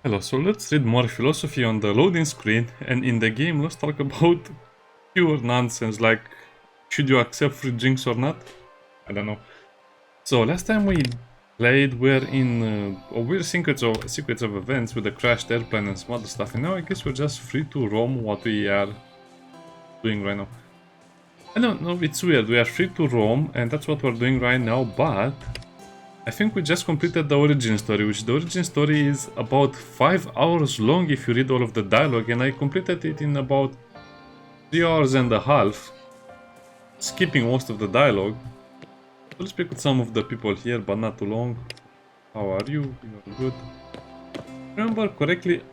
Hello, so let's read more philosophy on the loading screen, and in the game let's talk about pure nonsense like should you accept free drinks or not? I don't know. So last time we played we're in we're secrets of events with the crashed airplane and some other stuff, and now I guess we're just free to roam what we are doing right now. I don't know, it's weird, we are free to roam and that's what we're doing right now, but I think we just completed the origin story, which the origin story is about 5 hours long if you read all of the dialogue, and I completed it in about 3 hours and a half, skipping most of the dialogue. So let's speak with some of the people here, but not too long. How are you? You're good. Remember correctly,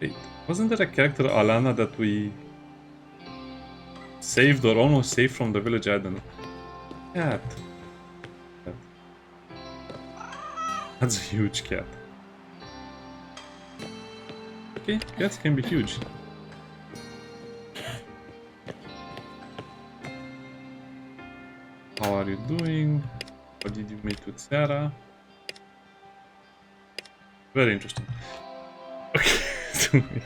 wait, wasn't there a character Alana that we saved or almost saved from the village? I don't know. Cat. That's a huge cat. Okay, cats can be huge. How are you doing? What did you meet with Sarah? Very interesting. Okay, so we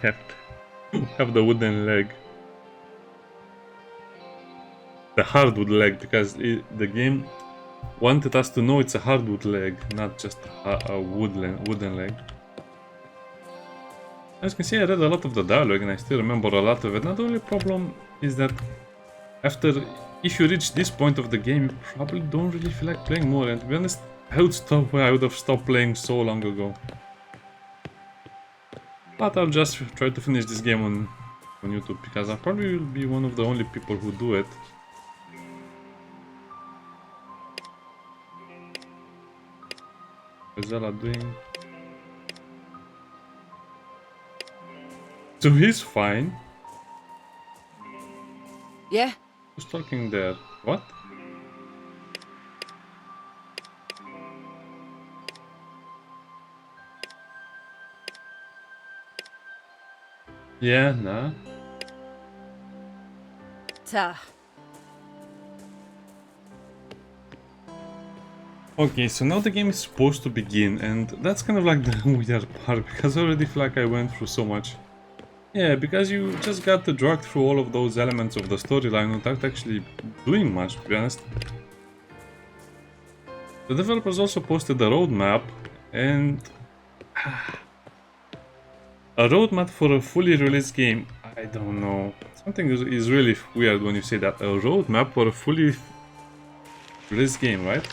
have the wooden leg. The hardwood leg, because the game wanted us to know it's a hardwood leg, not just a wooden leg. As you can see, I read a lot of the dialogue and I still remember a lot of it. Now the only problem is that if you reach this point of the game, you probably don't really feel like playing more, and to be honest, I would have stopped playing so long ago. But I'll just try to finish this game on YouTube, because I probably will be one of the only people who do it. What's Zella doing? So he's fine. Yeah. Who's talking there? What? Yeah, nah. Ta. Okay, so now the game is supposed to begin, and that's kind of like the weird part, because I already feel like I went through so much. Yeah, because you just got to drag through all of those elements of the storyline without actually doing much, to be honest. The developers also posted a roadmap, and a roadmap for a fully released game. I don't know. Something is really weird when you say that. A roadmap for a fully released game, right?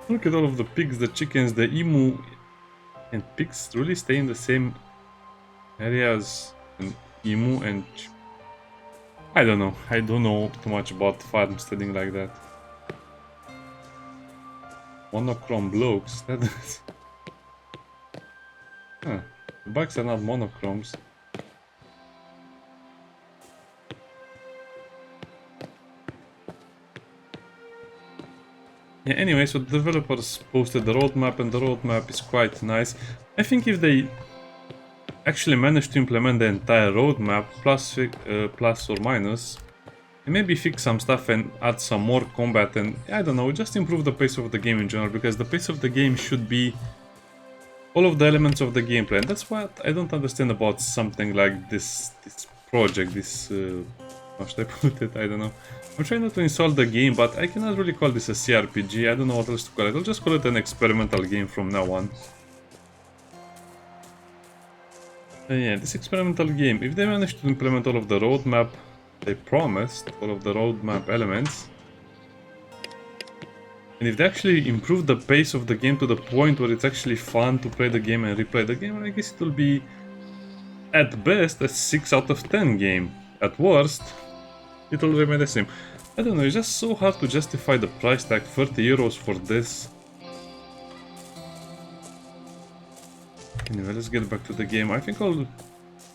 Look at all of the pigs, the chickens, the emu, and pigs really stay in the same area as an emu and... I don't know. I don't know too much about farmsteading like that. Monochrome blocks. That is... Huh. The bugs are not monochromes. Yeah, anyway, so the developers posted the roadmap, and the roadmap is quite nice. I think if they actually manage to implement the entire roadmap, plus or minus, and maybe fix some stuff and add some more combat, and I don't know, just improve the pace of the game in general, because the pace of the game should be all of the elements of the gameplay, and that's what I don't understand about something like this project, how should I put it? I don't know. I'm trying not to insult the game, but I cannot really call this a CRPG. I don't know what else to call it. I'll just call it an experimental game from now on. Yeah, this experimental game, if they manage to implement all of the roadmap, they promised all of the roadmap elements, and if they actually improve the pace of the game to the point where it's actually fun to play the game and replay the game, I guess it will be, at best, a 6 out of 10 game. At worst, it will remain the same. I don't know, it's just so hard to justify the price tag, 30 euros for this. Anyway, let's get back to the game. I think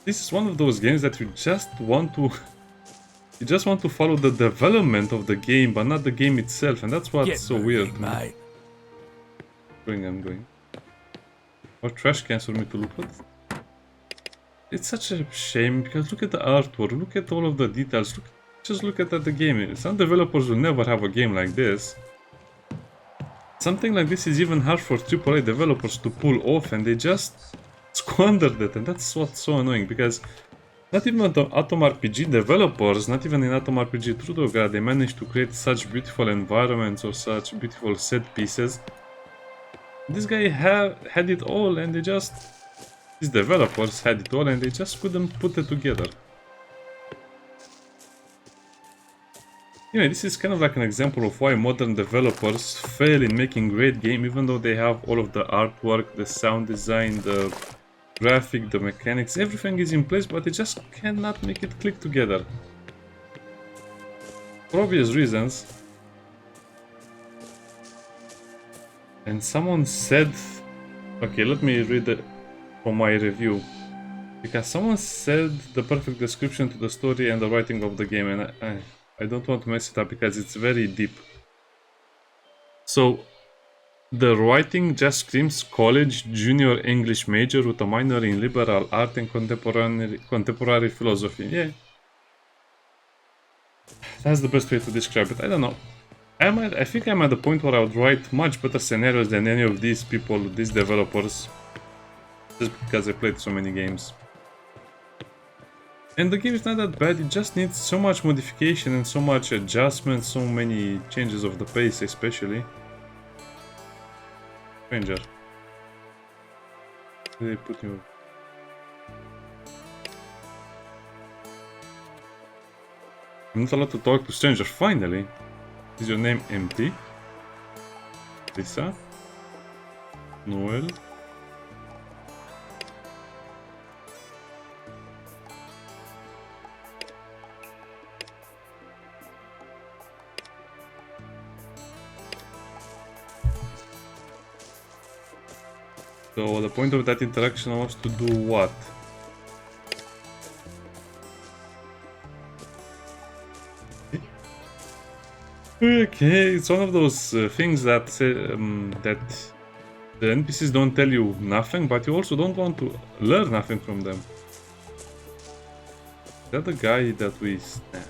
this is one of those games that you just want to follow the development of the game, but not the game itself, and that's what's so weird. Mate. I'm going. More trash cans for me to look at. It's such a shame, because look at the artwork, look at all of the details, just look at the game. Some developers will never have a game like this. something like this is even hard for AAA developers to pull off, and they just squandered it, and that's what's so annoying, because not even the Atom RPG developers, not even in Atom RPG True to God, they managed to create such beautiful environments or such beautiful set pieces. This guy had it all, and these developers had it all, and they just couldn't put it together. Anyway, this is kind of like an example of why modern developers fail in making great game, even though they have all of the artwork, the sound design, the graphic, the mechanics, everything is in place, but they just cannot make it click together. For obvious reasons. And someone said... Okay, let me read it from my review. Because someone said the perfect description to the story and the writing of the game, and I don't want to mess it up because it's very deep. So, the writing just screams college junior English major with a minor in liberal art and contemporary philosophy. Yeah. That's the best way to describe it. I don't know. I think I'm at the point where I would write much better scenarios than any of these people, these developers. Just because I played so many games. And the game is not that bad, it just needs so much modification and so much adjustment, so many changes of the pace especially. Stranger. Where did they put you? I'm not allowed to talk to strangers, finally! Is your name empty? Lisa? Noel? So the point of that interaction was to do what? Okay, it's one of those things that that the NPCs don't tell you nothing, but you also don't want to learn nothing from them. Is that the guy that we snatched?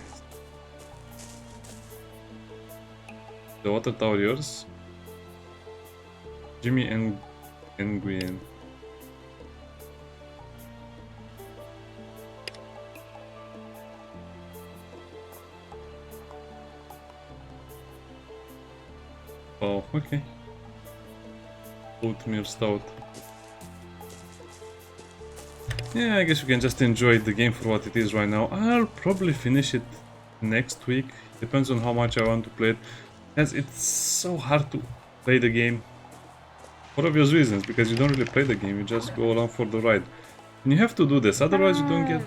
The water tower yours? Jimmy and Nguyen. Oh, okay. Oatmeal stout. Yeah, I guess we can just enjoy the game for what it is right now. I'll probably finish it next week. Depends on how much I want to play it. As it's so hard to play the game. For obvious reasons, because you don't really play the game, you just go along for the ride. And you have to do this, otherwise you don't get...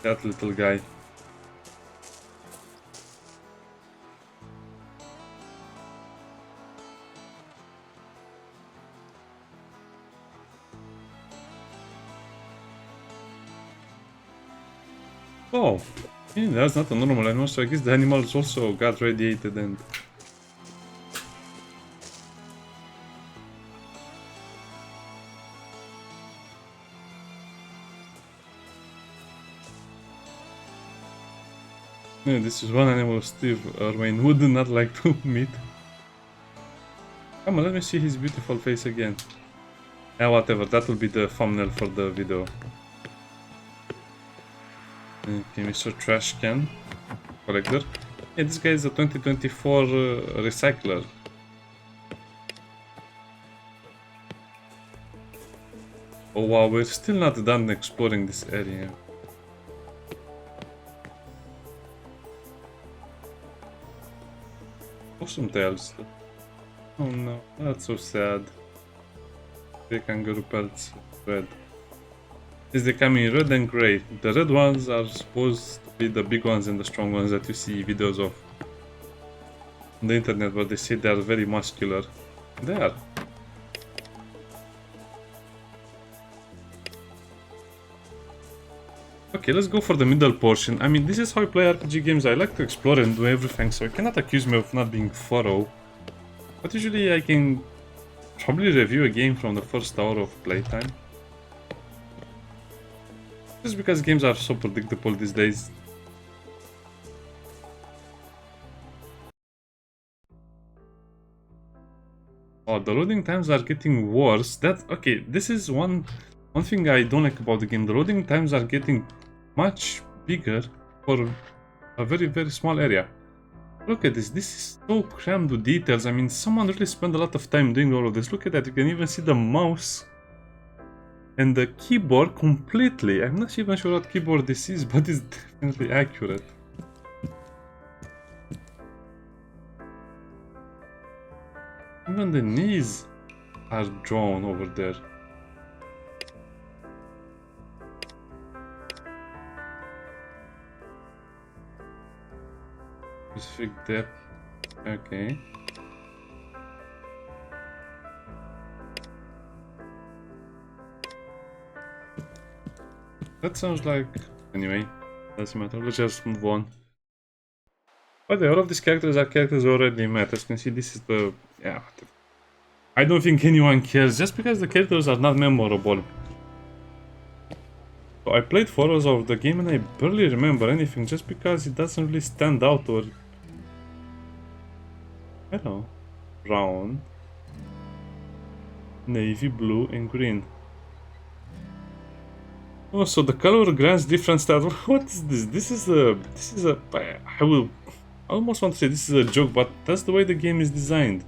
That little guy. Oh, yeah, that's not a normal animal, so I guess the animals also got radiated and... Yeah, this is one animal Steve Irwin would not like to meet. Come on, let me see his beautiful face again. Yeah, whatever, that will be the thumbnail for the video. Okay, Mr. Trash Can Collector. Yeah, this guy is a 2024 recycler. Oh wow, we're still not done exploring this area. Awesome tails. Oh no, that's so sad. The kangaroo pelts, red. They come in red and grey. The red ones are supposed to be the big ones and the strong ones that you see videos of on the internet, but they say they are very muscular. They are. Okay, let's go for the middle portion. I mean, this is how I play RPG games. I like to explore and do everything, so you cannot accuse me of not being thorough. But usually I can probably review a game from the first hour of playtime. Just because games are so predictable these days. Oh, the loading times are getting worse. Okay, this is one thing I don't like about the game. The loading times are getting much bigger for a very small area. Look at this. This is so crammed with details. I mean, someone really spent a lot of time doing all of this. Look at that. You can even see the mouse and the keyboard completely. I'm not even sure what keyboard this is, but it's definitely accurate. Even the knees are drawn over there. Specific depth. Okay. That sounds like... Anyway, doesn't matter. Let's just move on. But all of these characters are characters we already met. As you can see, this is the... Yeah. I don't think anyone cares, just because the characters are not memorable. So I played photos of the game and I barely remember anything, just because it doesn't really stand out or... I don't know. Brown. Navy, blue, and green. Oh, so the color grants different styles. What is this? This is a... I almost want to say this is a joke, but that's the way the game is designed.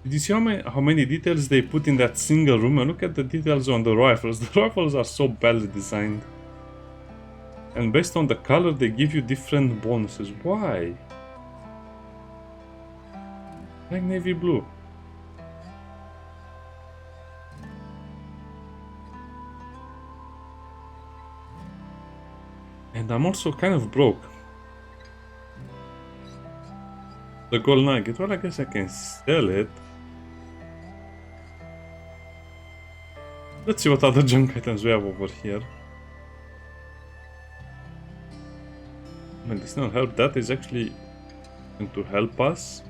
Did you see how many details they put in that single room? And look at the details on the rifles. The rifles are so badly designed. And based on the color, they give you different bonuses. Why? Like navy blue. And I'm also kind of broke. The gold nugget. Well, I guess I can sell it. Let's see what other junk items we have over here. Medicinal herb, that is actually going to help us.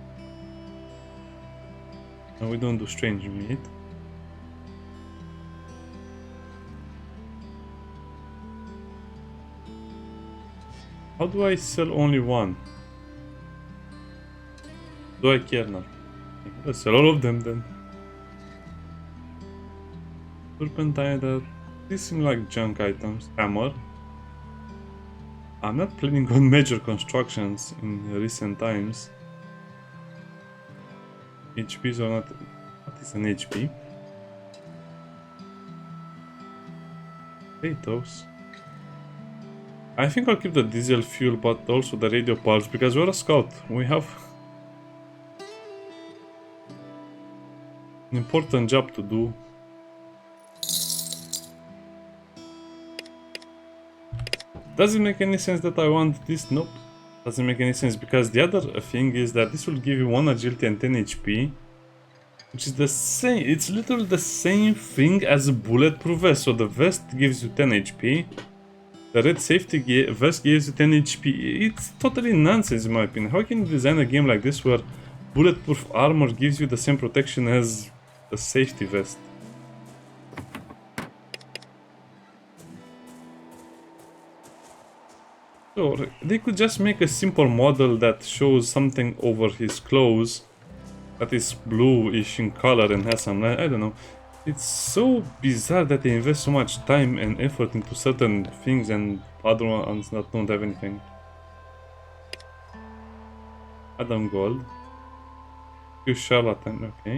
And we don't do strange meat. How do I sell only one? Do I care now? Let's sell all of them then. Turpentine, that these seem like junk items. Hammer. I'm not planning on major constructions in recent times. HPs are not... What is an HP? Potatoes. I think I'll keep the diesel fuel, but also the radio pulse, because we're a scout. We have an important job to do. Does it make any sense that I want this? Nope. Doesn't make any sense, because the other thing is that this will give you 1 agility and 10 HP. Which is the same, it's literally the same thing as a bulletproof vest. So the vest gives you 10 HP. The red safety vest gives you 10 HP. It's totally nonsense in my opinion. How can you design a game like this where bulletproof armor gives you the same protection as the safety vest? So they could just make a simple model that shows something over his clothes that is bluish in color and has some light. I don't know. It's so bizarre that they invest so much time and effort into certain things and other ones that don't have anything. Adam Gold. You charlatan, okay.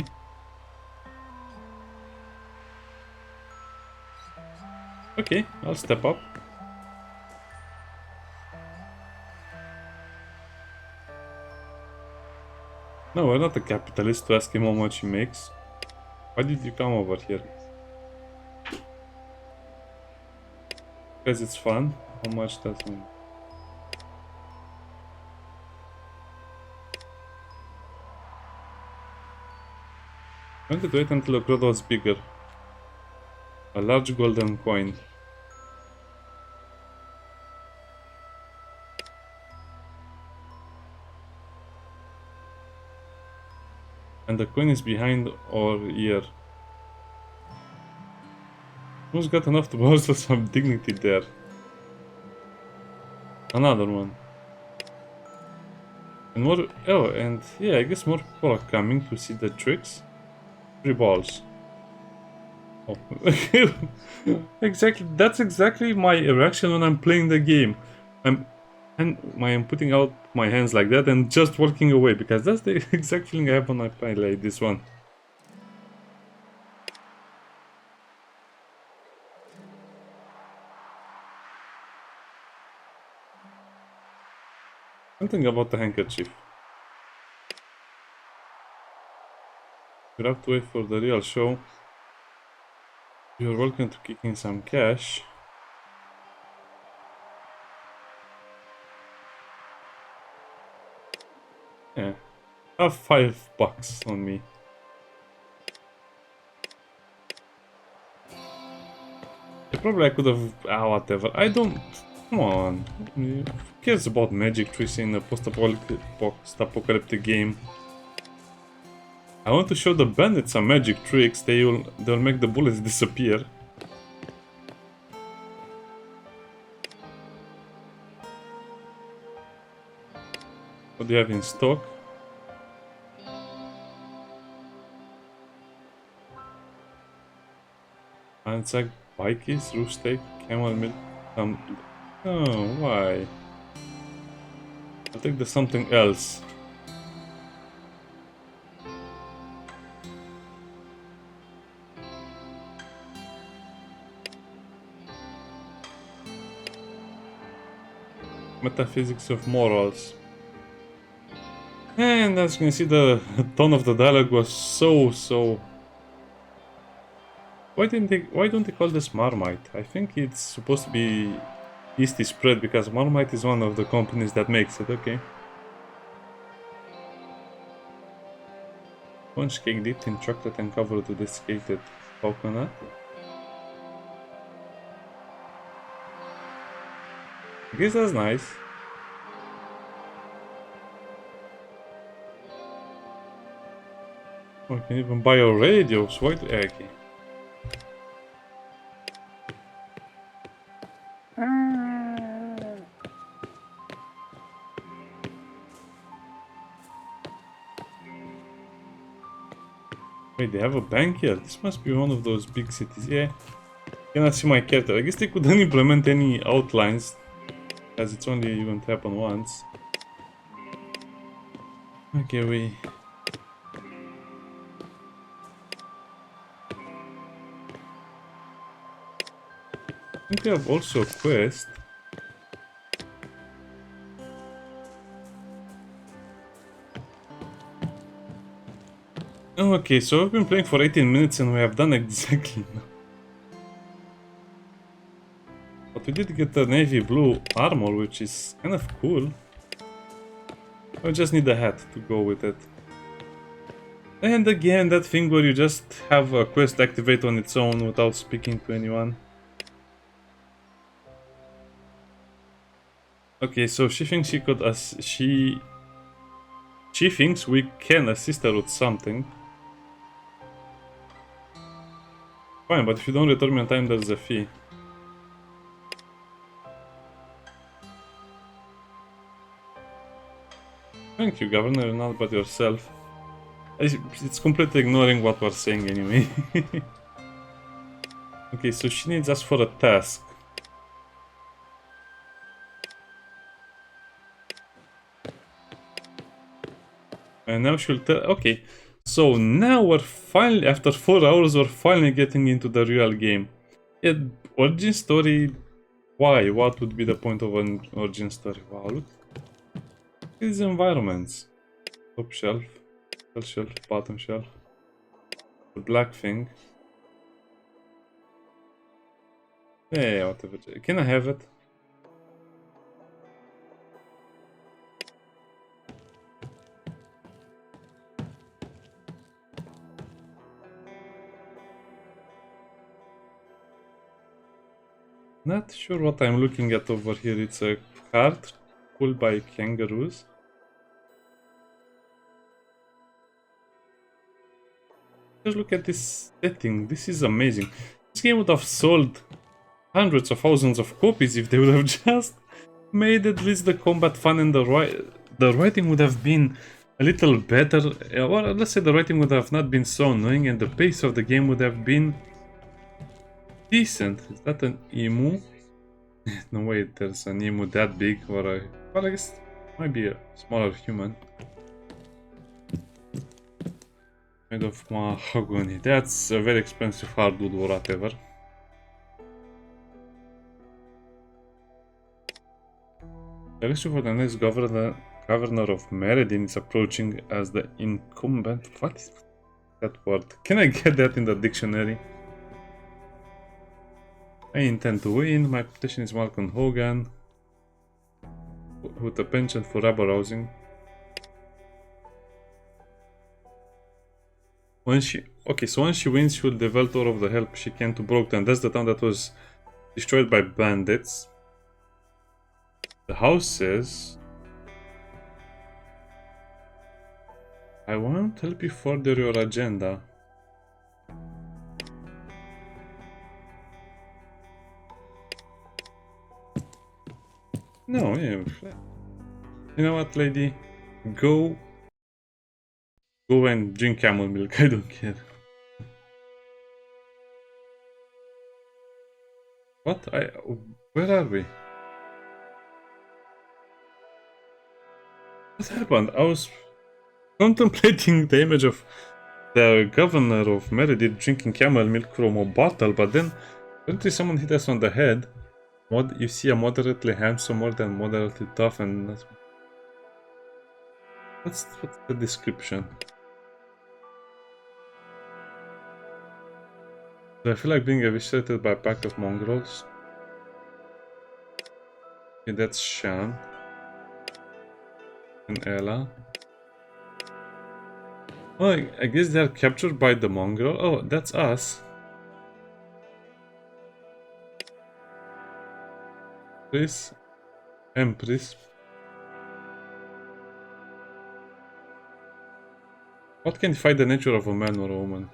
Okay, I'll step up. No, we're not a capitalist to ask him how much he makes. Why did you come over here? Because it's fun. How much does it mean? I wanted to wait until the crowd was bigger. A large golden coin. And the coin is behind our ear. Who's got enough to bolster some dignity there? Another one. And more... Oh, and yeah, I guess more people are coming to see the tricks. 3 balls. Oh. Exactly. That's exactly my reaction when I'm playing the game. I'm putting out my hands like that and just walking away, because that's the exact feeling I have when I play like this one. Something about the handkerchief. You have to wait for the real show. You're welcome to kick in some cash. Yeah. I have $5 on me. Yeah, probably I could have... whatever. I don't... Come on. Who cares about magic tricks in a post-apocalyptic game? I want to show the bandits some magic tricks. They'll make the bullets disappear. What do you have in stock? Anzac, bikies, roof steak, camel milk, oh, why? I'll take the something else. Metaphysics of morals. And as you can see, the tone of the dialogue was so... Why don't they call this Marmite? I think it's supposed to be yeasty spread, because Marmite is one of the companies that makes it, okay. Sponge cake dipped in chocolate and covered with desiccated coconut. I guess that's nice. Oh, you can even buy your radios. Why do... okay. Wait, they have a bank here? This must be one of those big cities. Yeah. Cannot see my character. I guess they couldn't implement any outlines, as it's only going to happen once. Okay, we... I think we have also a quest. Okay, so I've been playing for 18 minutes and we have done exactly now. But we did get the navy blue armor, which is kind of cool. I just need a hat to go with it. And again, that thing where you just have a quest activate on its own without speaking to anyone. Okay, so she thinks she could she thinks we can assist her with something. Fine, but if you don't return me on time, there's a fee. Thank you, Governor, not but yourself. It's completely ignoring what we're saying anyway. Okay, so she needs us for a task. And now she'll tell... Okay, so now we're finally, after 4 hours, we're finally getting into the real game. Origin story... Why? What would be the point of an origin story? Wow, look. These environments. Top shelf, middle shelf, bottom shelf. The black thing. Yeah, whatever. Can I have it? Not sure what I'm looking at over here. It's a cart pulled by kangaroos. Just look at this setting. This is amazing. This game would have sold hundreds of thousands of copies if they would have just made at least the combat fun, and the writing would have been a little better, or let's say the writing would have not been so annoying and the pace of the game would have been decent. Is that an emu? No way there's an emu that big, or a... Well, I guess it might be a smaller human. Made of mahogany. That's a very expensive hardwood or whatever. The election for the next governor of Meredin is approaching as the incumbent. What is that word? Can I get that in the dictionary? I intend to win. My petition is Malcolm Hogan with a penchant for rabble rousing. Okay, so when she wins, she will devote all of the help she can to Brockton. That's the town that was destroyed by bandits. The house says, I want to help you further your agenda. No, yeah. You know what, lady? Go and drink camel milk. I don't care. What? Where are we? What happened? I was contemplating the image of the governor of Meredith drinking camel milk from a bottle, but then suddenly someone hit us on the head. You see a moderately handsome, more than moderately tough, and what's the description? Do I feel like being eviscerated by a pack of mongrels? Okay, that's Shan and Ella. Oh, I guess they're captured by the mongrel. Oh, that's us. Empress. What can define the nature of a man or a woman?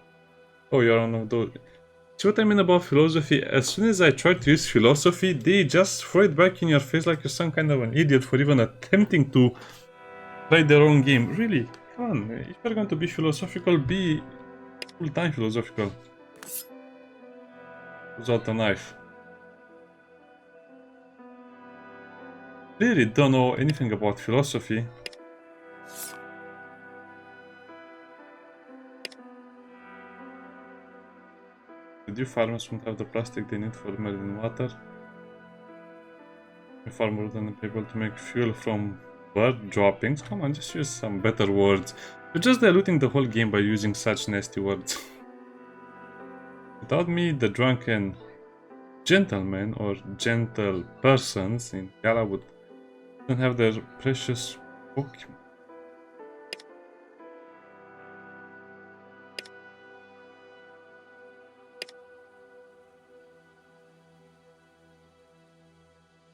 Oh, you're one of those. See what I mean about philosophy? As soon as I try to use philosophy, they just throw it back in your face like you're some kind of an idiot for even attempting to play their own game. Really, come on. If you're going to be philosophical, be full-time philosophical. Without a knife. Really don't know anything about philosophy. The dew farmers won't have the plastic they need for melting water. The farmer wouldn't be able to make fuel from bird droppings. Come on, just use some better words. You're just diluting the whole game by using such nasty words. Without me, the drunken gentlemen or gentle persons in Gala would don't have their precious Pokemon.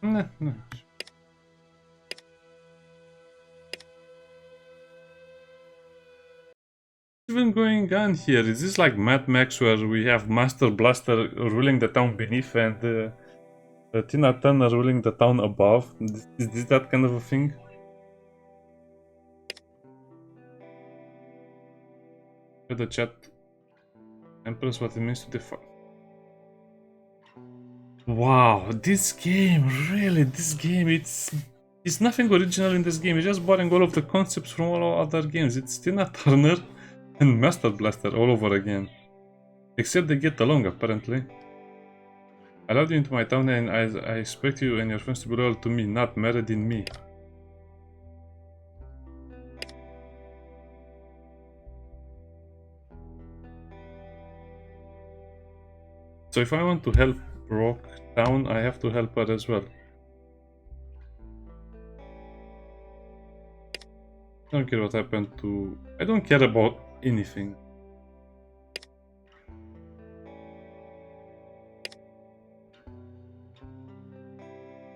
Nah. What's even going on here? Is this like Mad Max where we have Master Blaster ruling the town beneath and Tina Turner ruling the town above? Is this that kind of a thing? The chat Empress what it means to define. Wow, this game, really, it's nothing original in this game. It's just borrowing all of the concepts from all other games. It's Tina Turner and Master Blaster all over again. Except they get along, apparently. I allowed you into my town and I expect you and your friends to be loyal to me, not married in me. So if I want to help Rock Town, I have to help her as well. I don't care what happened to... I don't care about anything.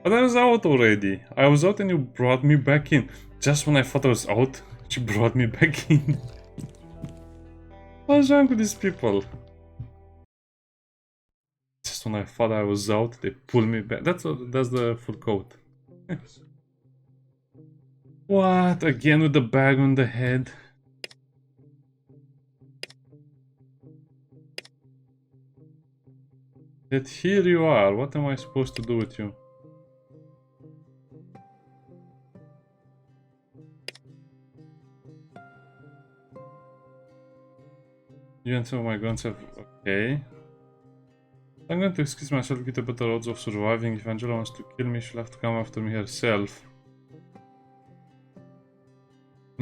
But I was out already. I was out and you brought me back in. Just when I thought I was out, she brought me back in. What's wrong with these people? Just when I thought I was out, they pull me back. That's the full quote. What? Again with the bag on the head? Yet here you are. What am I supposed to do with you? You and some of my guns have... Okay. I'm going to excuse myself, get a better odds of surviving. If Angela wants to kill me, she'll have to come after me herself.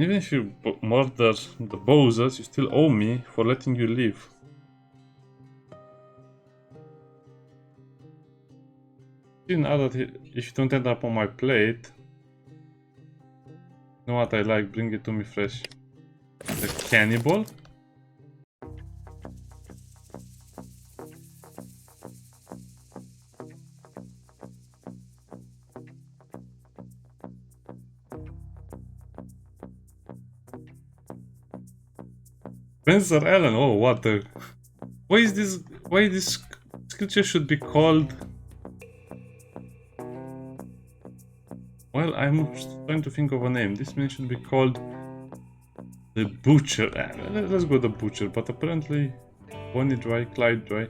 Even if you murder the bosses, you still owe me for letting you live. Now that if you don't end up on my plate, you know what I like, bring it to me fresh. The cannibal? Spencer Allen, oh what the... Why is this creature should be called... Well, I'm trying to think of a name. This man should be called... The Butcher. Let's go the Butcher, but apparently... Bonnie Dry, Clyde Dry...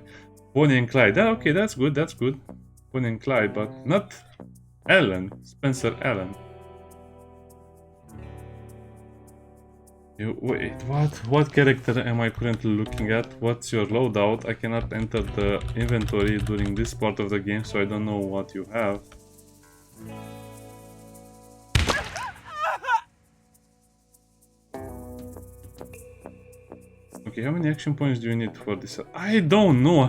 Bonnie and Clyde. Ah, okay, that's good, that's good. Bonnie and Clyde, but not... Allen. Spencer Allen. Wait, what character am I currently looking at? What's your loadout? I cannot enter the inventory during this part of the game, so I don't know what you have. Okay, how many action points do you need for this? I don't know, I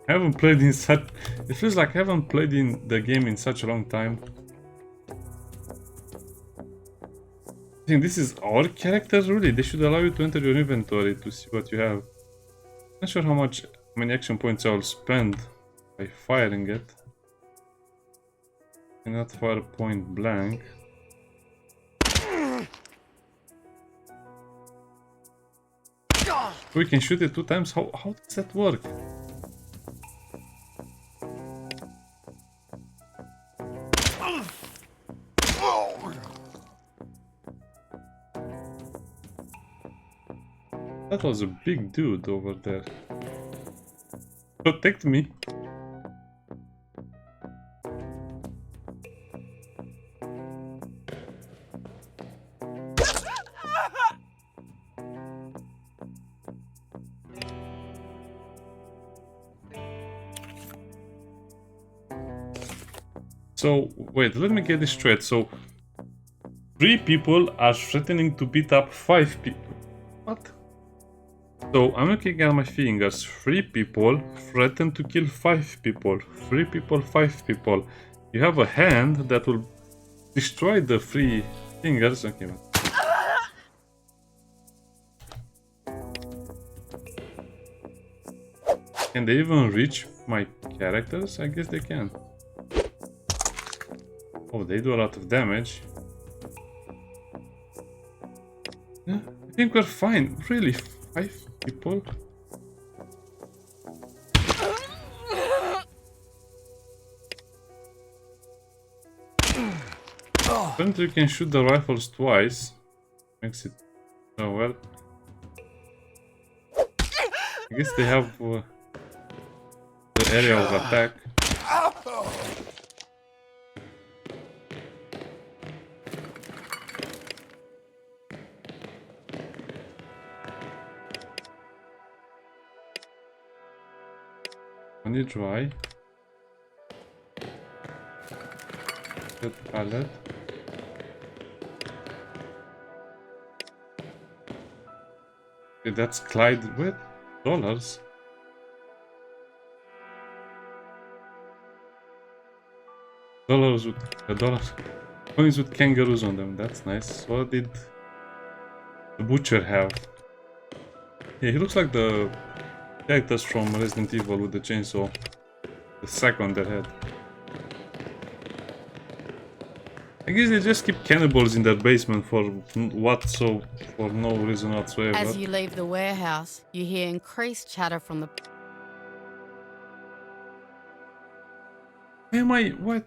haven't played in such... It feels like I haven't played in the game in such a long time. I think this is our characters, really. They should allow you to enter your inventory to see what you have. Not sure how many action points I'll spend by firing it. Cannot fire point blank. We can shoot it 2 times. How does that work? That was a big dude over there. Protect me. So, wait, let me get this straight. So, 3 people are threatening to beat up 5 people. What? So, I'm looking at my fingers. 3 people threaten to kill 5 people. 3 people, 5 people. You have a hand that will destroy the 3 fingers. Okay, man. Can they even reach my characters? I guess they can. Oh, they do a lot of damage. Yeah, I think we're fine. Really, 5 people? Apparently you can shoot the rifles twice. Makes it... Oh well. I guess they have the area of attack. Only dry. Good pallet. Okay, that's Clyde with dollars. Dollars with dollars. Coins with kangaroos on them. That's nice. What did the butcher have? Yeah, he looks like the characters from Resident Evil with the chainsaw. The sack on their head. I guess they just keep cannibals in their basement for no reason whatsoever. As you leave the warehouse, you hear increased chatter from the... Am I... What?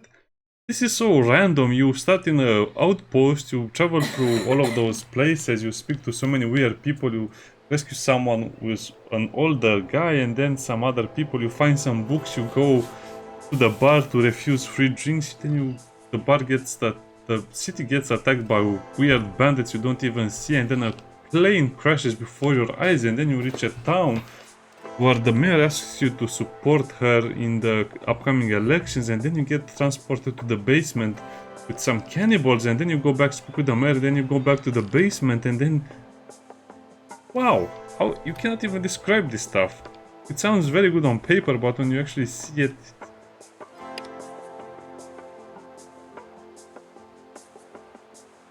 This is so random. You start in a outpost, you travel through all of those places, you speak to so many weird people, you rescue someone with an older guy, and then some other people, you find some books, you go to the bar to refuse free drinks, then the bar gets the city gets attacked by weird bandits you don't even see, and then a plane crashes before your eyes, and then you reach a town where the mayor asks you to support her in the upcoming elections, and then you get transported to the basement with some cannibals, and then you go back, speak with the mayor, then you go back to the basement, and then... Wow, how you cannot even describe this stuff. It sounds very good on paper, but when you actually see it...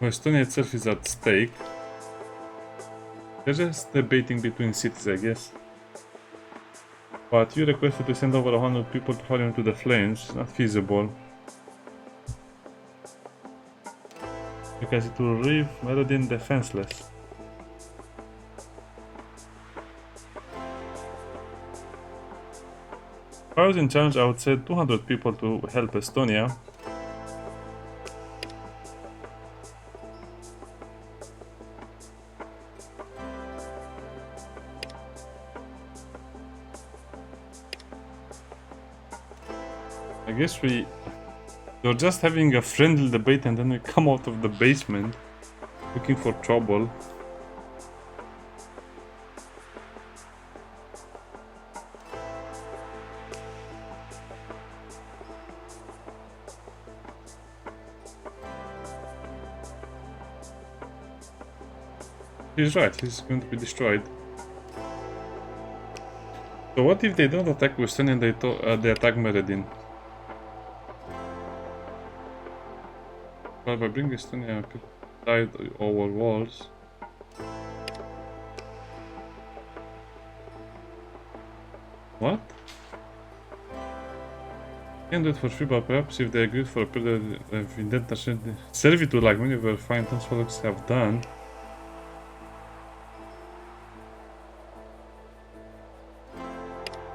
Estonia itself is at stake. They're just debating between cities, I guess. But you requested to send over 100 people to fall into the flames. It's not feasible. Because it will leave Melodin defenseless. If I was in charge, I would send 200 people to help Estonia. I guess you're just having a friendly debate, and then we come out of the basement looking for trouble. He's right, he's going to be destroyed. So what if they don't attack Western and they attack Meredin? Well, if I bring Estonia, people died over walls. What? Can't do it for free, but perhaps if they agreed for a period of indentation servitude, like many of our fine townsfolk have done.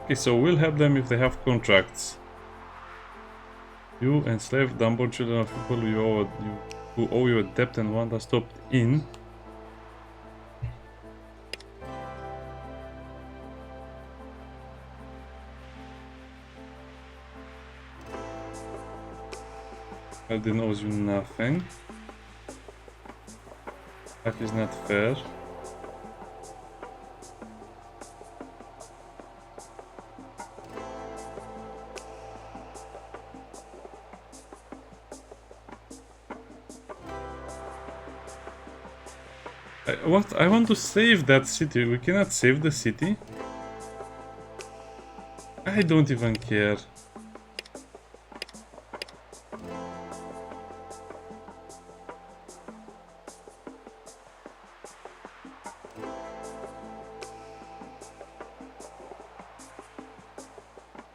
Okay, so we'll help them if they have contracts. You enslaved the unborn children of people who owe you a debt and want us to opt in. Eldin owes you nothing. Life is not fair. What? I want to save that city. We cannot save the city? I don't even care.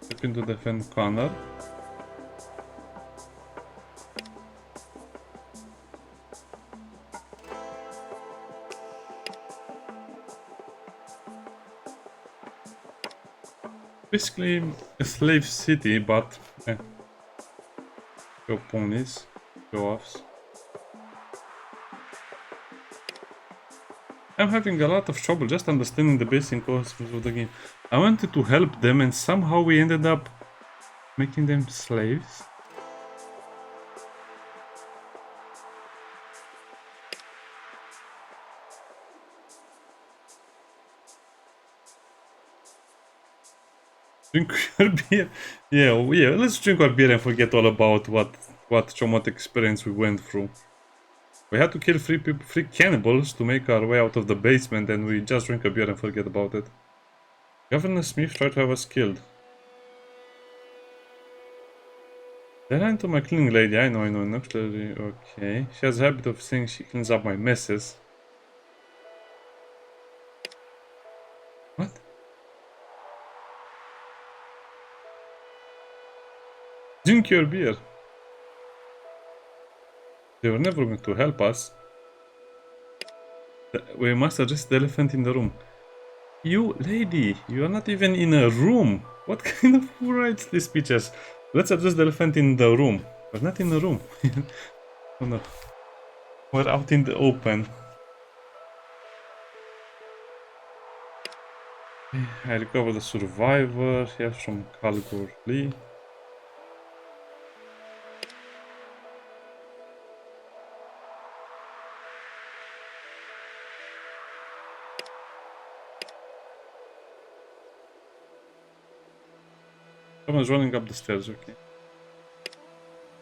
Looking to defend Connor. Basically a slave city, but go ponies, go offs. I'm having a lot of trouble just understanding the basic concepts of the game. I wanted to help them, and somehow we ended up making them slaves. Drink your beer. Yeah, let's drink our beer and forget all about what traumatic experience we went through. We had to kill three cannibals to make our way out of the basement, and we just drink a beer and forget about it. Governor Smith tried to have us killed. They ran to my cleaning lady. I know, actually, okay. She has a habit of saying she cleans up my messes. What? Drink your beer. They were never going to help us. We must address the elephant in the room. You, lady, you are not even in a room. What kind of who writes these speeches? Let's address the elephant in the room. We're not in the room. Oh no. We're out in the open. I recover the survivor here from Calgor Lee. Someone's running up the stairs, okay.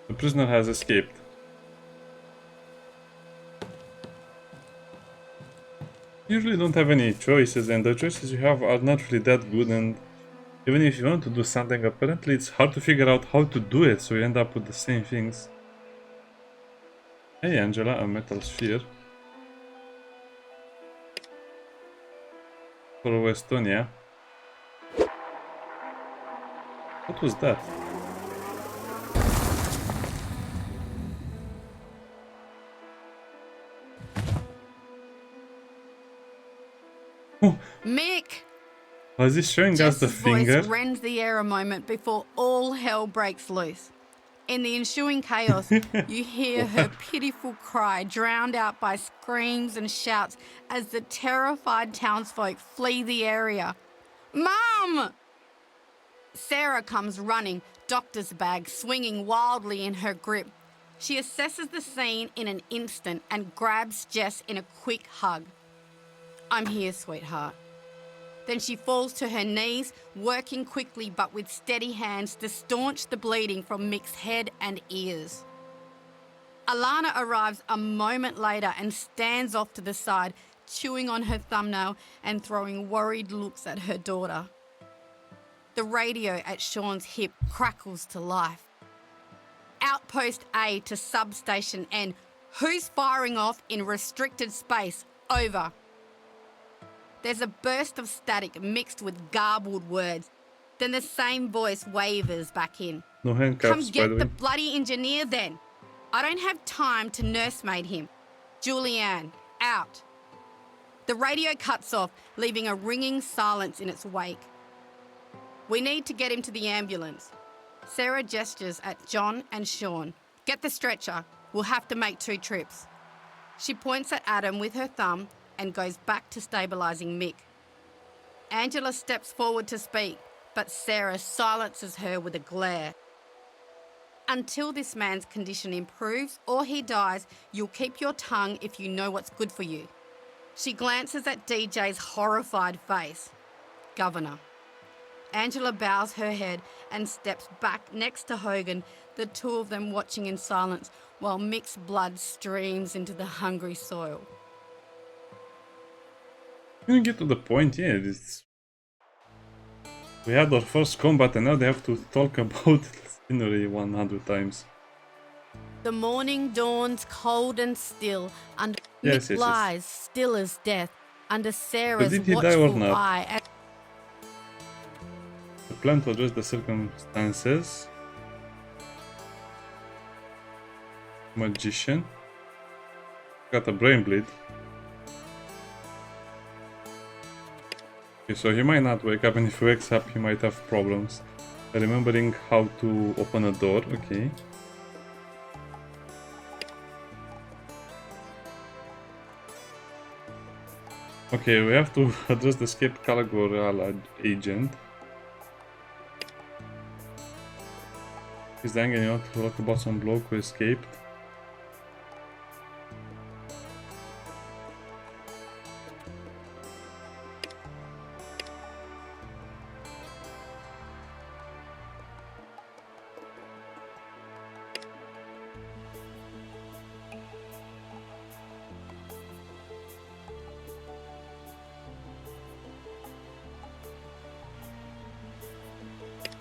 The prisoner has escaped. You usually don't have any choices, and the choices you have are not really that good, and even if you want to do something, apparently it's hard to figure out how to do it, so you end up with the same things. Hey Angela, a metal sphere. For Westonia. What was that? Oh, Mick! was this showing us the Jess's voice finger? rends the air a moment before all hell breaks loose. In the ensuing chaos, you hear her pitiful cry drowned out by screams and shouts as the terrified townsfolk flee the area. Mum! Sarah comes running, doctor's bag swinging wildly in her grip. She assesses the scene in an instant and grabs Jess in a quick hug. I'm here, sweetheart. Then she falls to her knees, working quickly but with steady hands to staunch the bleeding from Mick's head and ears. Alana arrives a moment later and stands off to the side, chewing on her thumbnail and throwing worried looks at her daughter. The radio at Sean's hip crackles to life. Outpost A to substation N. Who's firing off in restricted space? Over. There's a burst of static mixed with garbled words. Then the same voice wavers back in. No Come handcuffs, by the get the way. bloody engineer then. I don't have time to nursemaid him. Julianne, out. The radio cuts off, leaving a ringing silence in its wake. We need to get him to the ambulance. Sarah gestures at John and Sean. Get the stretcher. We'll have to make 2 trips. She points at Adam with her thumb and goes back to stabilising Mick. Angela steps forward to speak, but Sarah silences her with a glare. Until this man's condition improves or he dies, you'll keep your tongue if you know what's good for you. She glances at DJ's horrified face. Governor. Angela bows her head and steps back next to Hogan, the two of them watching in silence while Mick's blood streams into the hungry soil. Can we get to the point? Yeah, we had our first combat and now they have to talk about scenery 100 times. The morning dawns cold and still, and Yes, Mick lies still as death under Sarah's did he die or watchful not? eye. The plan to address the circumstances. Magician. Got a brain bleed. Okay, so he might not wake up, and if he wakes up, he might have problems remembering how to open a door. Okay. Okay, we have to address the escaped Calagor agent. He's dying and you want to talk about some bloke who escaped.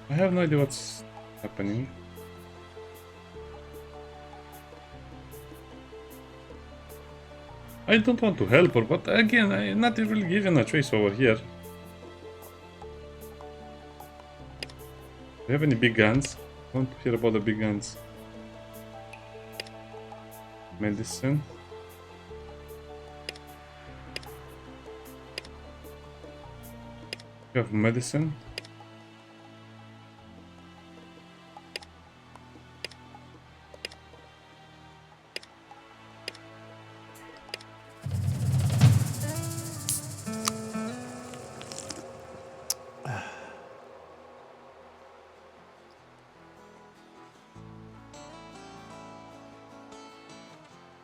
I have no idea what's happening. I don't want to help her, but again, I'm not really given a choice over here. Do you have any big guns? I want to hear about the big guns. Medicine. You have medicine.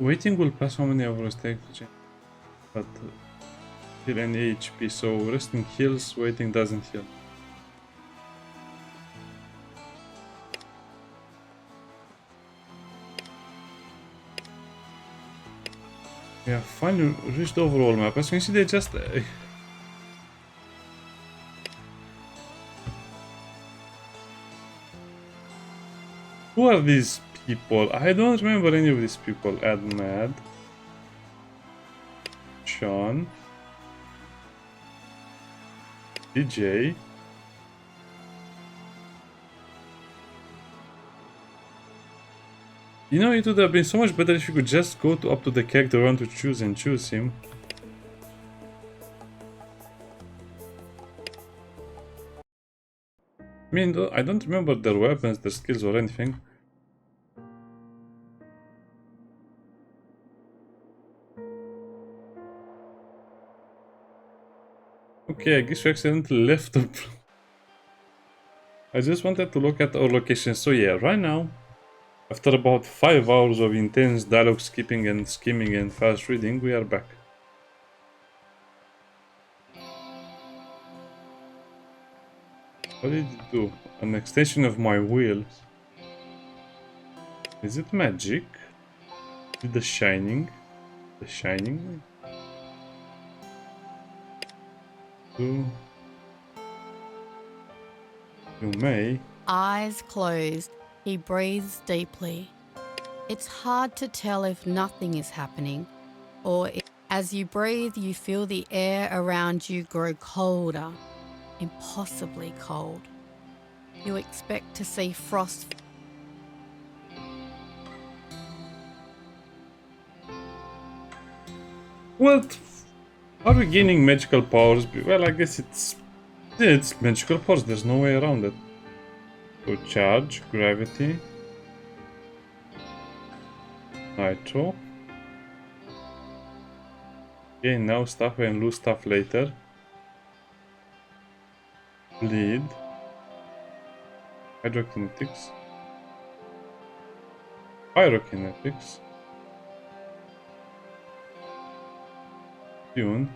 Waiting will pass how many hours take to change, but heal any HP, so resting heals, waiting doesn't heal. We have finally reached the overall map. As you can see, they just... Who are these people? I don't remember any of these people. Admad. Sean. DJ. You know, it would have been so much better if you could just go up to the character you want to choose and choose him. I mean, I don't remember their weapons, their skills or anything. Okay, I guess we accidentally left the... I just wanted to look at our location. So yeah, right now, after about 5 hours of intense dialogue skipping and skimming and fast reading, we are back. What did it do? An extension of my wheel. Is it magic? The Shining? The Shining? You may. Eyes closed, he breathes deeply. It's hard to tell if nothing is happening, or if, as you breathe, you feel the air around you grow colder, impossibly cold. You expect to see frost. What? Are we gaining magical powers? Well, I guess it's magical powers. There's no way around it. So charge, gravity, nitro. Gain now stuff and lose stuff later. Bleed. Hydrokinetics. Pyrokinetics. Tune.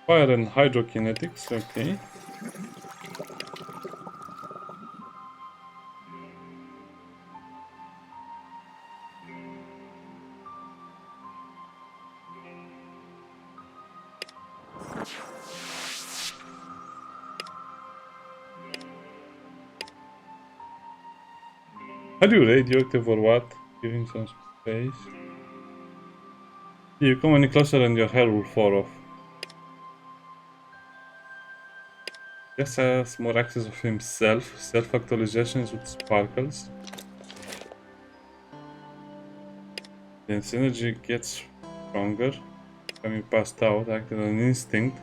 Fire and hydrokinetics, okay. Are you radioactive or what? Giving some space. You come any closer and your hair will fall off. Just has more access of himself. Self-actualizations with sparkles. Then energy gets stronger. Coming passed out, acting on instinct.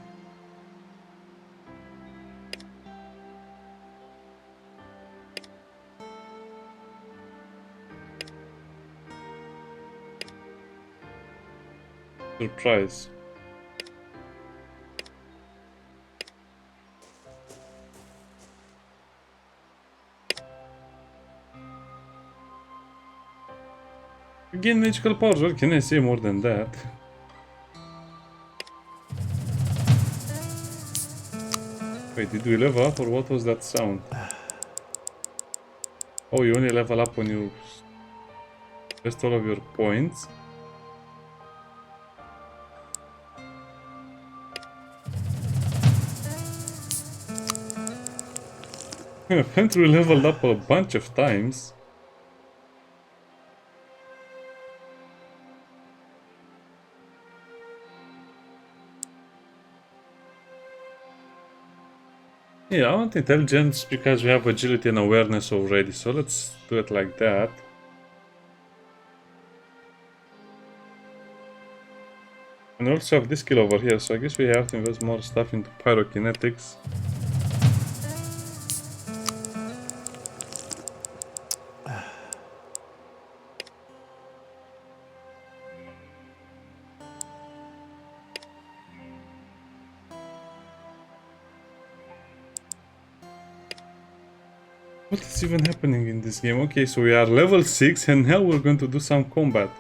Surprise. Again, magical powers. What can I say more than that? Wait, did we level up or what was that sound? Oh, you only level up when you rest all of your points. Apparently we leveled up a bunch of times. Yeah, I want intelligence because we have agility and awareness already, so let's do it like that. And we also have this skill over here, so I guess we have to invest more stuff into pyrokinetics. What is even happening in this game? Okay, so we are level 6 and now we're going to do some combat.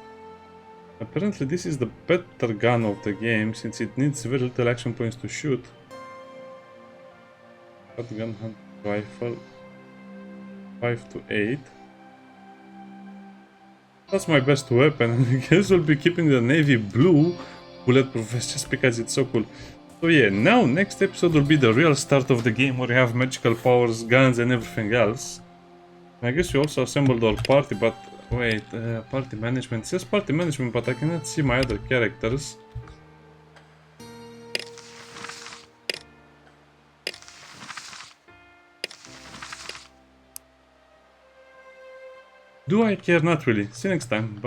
Apparently this is the better gun of the game since it needs very little action points to shoot. Shotgun, hand rifle, 5 to 8. That's my best weapon, and I guess we'll be keeping the navy blue bulletproof vest just because it's so cool. So yeah, now next episode will be the real start of the game where you have magical powers, guns and everything else. I guess we also assembled our party, but wait, party management. It says party management, but I cannot see my other characters. Do I care? Not really. See you next time. Bye.